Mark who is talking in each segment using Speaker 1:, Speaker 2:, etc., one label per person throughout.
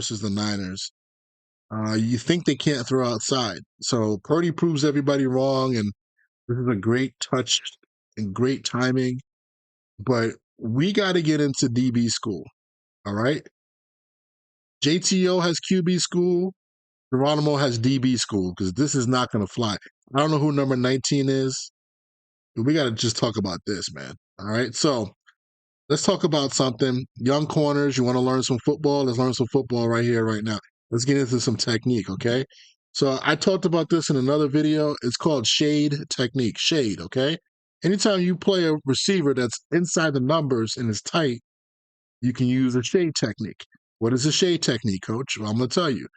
Speaker 1: versus the Niners. You think they can't throw outside. So Purdy proves everybody wrong, and this is a great touch and great timing. But we got to get into DB school. All right. JTO has QB school. Geronimo has DB school because this is not going to fly. I don't know who number 19 is, but we got to just talk about this, man. All right. So let's talk about something. Young corners, you want to learn some football? Let's learn some football right here, right now. Let's get into some technique, okay? So I talked about this in another video. It's called shade technique. Shade, okay? Anytime you play a receiver that's inside the numbers and is tight, you can use a shade technique. What is a shade technique, coach? Well, I'm going to tell you.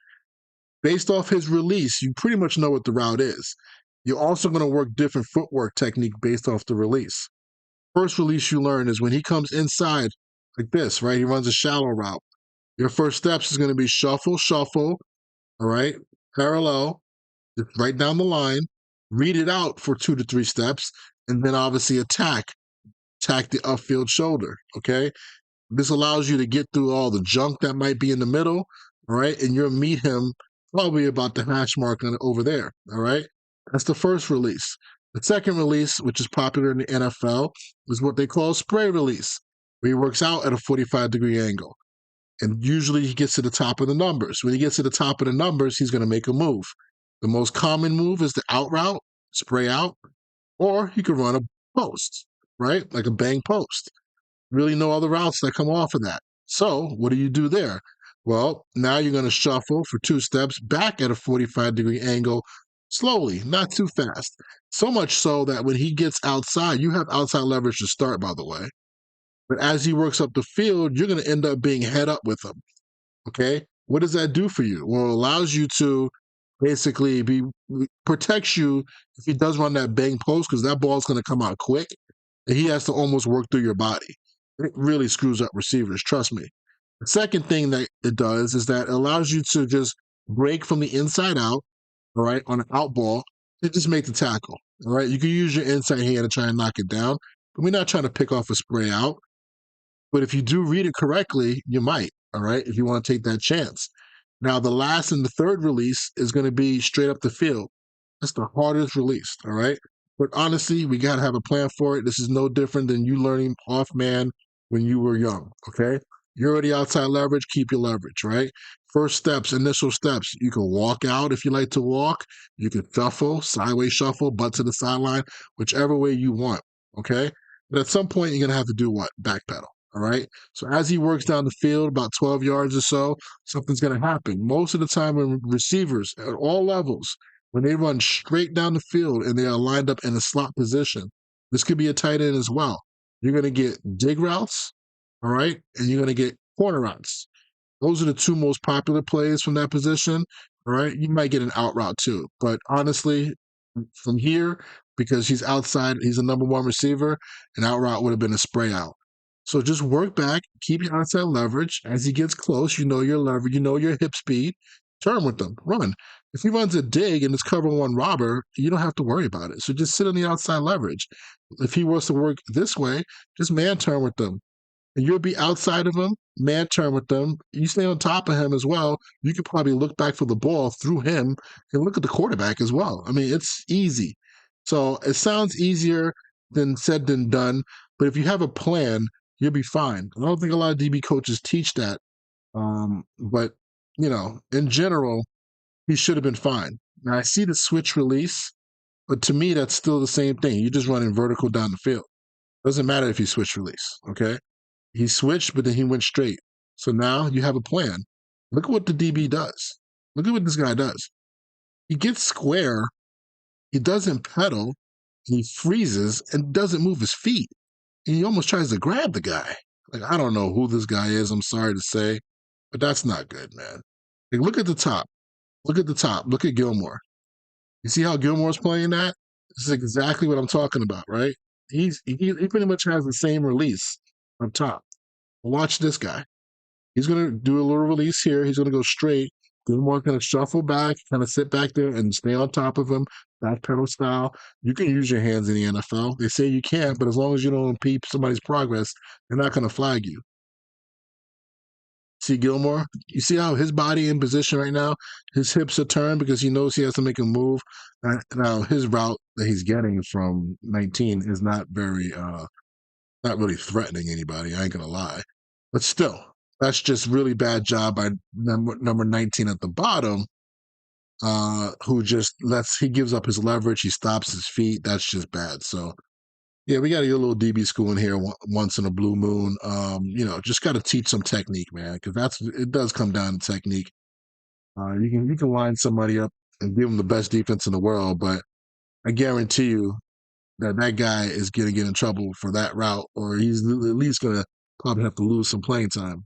Speaker 1: Based off his release, you pretty much know what the route is. You're also going to work different footwork technique based off the release. First release you learn is when he comes inside like this, right? He runs a shallow route. Your first steps is going to be shuffle, shuffle, all right? Parallel, just right down the line, read it out for 2 to 3 steps, and then obviously attack the upfield shoulder, okay? This allows you to get through all the junk that might be in the middle, all right? And you'll meet him probably about the hash mark over there, all right? That's the first release. The second release, which is popular in the NFL, is what they call spray release, where he works out at a 45-degree angle. And usually he gets to the top of the numbers. When he gets to the top of the numbers, he's going to make a move. The most common move is the out route, spray out, or he could run a post, right? Like a bang post. Really no other routes that come off of that. So what do you do there? Well, now you're going to shuffle for 2 steps back at a 45-degree angle, slowly, not too fast. So much so that when he gets outside, you have outside leverage to start, by the way. But as he works up the field, you're going to end up being head up with him. Okay? What does that do for you? Well, it allows you to basically protects you if he does run that bang post because that ball's going to come out quick and he has to almost work through your body. It really screws up receivers, trust me. The second thing that it does is that it allows you to just break from the inside out, all right, on an out ball, and just make the tackle. All right. You can use your inside hand to try and knock it down, but we're not trying to pick off a spray out. But if you do read it correctly, you might, all right, if you want to take that chance. Now, the last and the third release is going to be straight up the field. That's the hardest release, all right? But honestly, we got to have a plan for it. This is no different than you learning off man when you were young, okay? You're already outside leverage, keep your leverage, right? First steps, initial steps. You can walk out if you like to walk. You can shuffle, sideways shuffle, butt to the sideline, whichever way you want, okay? But at some point, you're going to have to do what? Backpedal. All right. So as he works down the field, about 12 yards or so, something's going to happen. Most of the time, when receivers at all levels, when they run straight down the field and they are lined up in a slot position, this could be a tight end as well. You're going to get dig routes, all right, and you're going to get corner routes. Those are the 2 most popular plays from that position, all right? You might get an out route too. But honestly, from here, because he's outside, he's a number 1 receiver, an out route would have been a spray out. So just work back, keep your outside leverage. As he gets close, you know your leverage, you know your hip speed. Turn with them, run. If he runs a dig and it's cover 1 robber, you don't have to worry about it. So just sit on the outside leverage. If he wants to work this way, just man turn with them. And you'll be outside of him, man turn with them. You stay on top of him as well. You could probably look back for the ball through him and look at the quarterback as well. I mean, it's easy. So it sounds easier than said than done. But if you have a plan, you'll be fine. I don't think a lot of DB coaches teach that. But, in general, he should have been fine. Now, I see the switch release, but to me, that's still the same thing. You're just running vertical down the field. Doesn't matter if you switch release, okay? He switched, but then he went straight. So now you have a plan. Look at what the DB does. Look at what this guy does. He gets square, he doesn't pedal, and he freezes and doesn't move his feet. And he almost tries to grab the guy. Like, I don't know who this guy is, I'm sorry to say, but that's not good, man. Like, look at the top. Look at the top. Look at Gilmore. You see how Gilmore's playing that? This is exactly what I'm talking about, right? He pretty much has the same release up top. Watch this guy. He's going to do a little release here. He's going to go straight. Gilmore's going to shuffle back, kind of sit back there and stay on top of him, back pedal style. You can use your hands in the NFL. They say you can't, but as long as you don't impede somebody's progress, they're not going to flag you. See Gilmore. You see how his body in position right now. His hips are turned because he knows he has to make a move. Now his route that he's getting from 19 is not very, not really threatening anybody. I ain't gonna lie, but still, that's just really bad job by number 19 at the bottom, who just lets he gives up his leverage. He stops his feet. That's just bad. So yeah, we got to get a little DB school in here once in a blue moon. Just got to teach some technique, man, because it does come down to technique. You can line somebody up and give them the best defense in the world, but I guarantee you that guy is going to get in trouble for that route, or he's at least going to probably have to lose some playing time.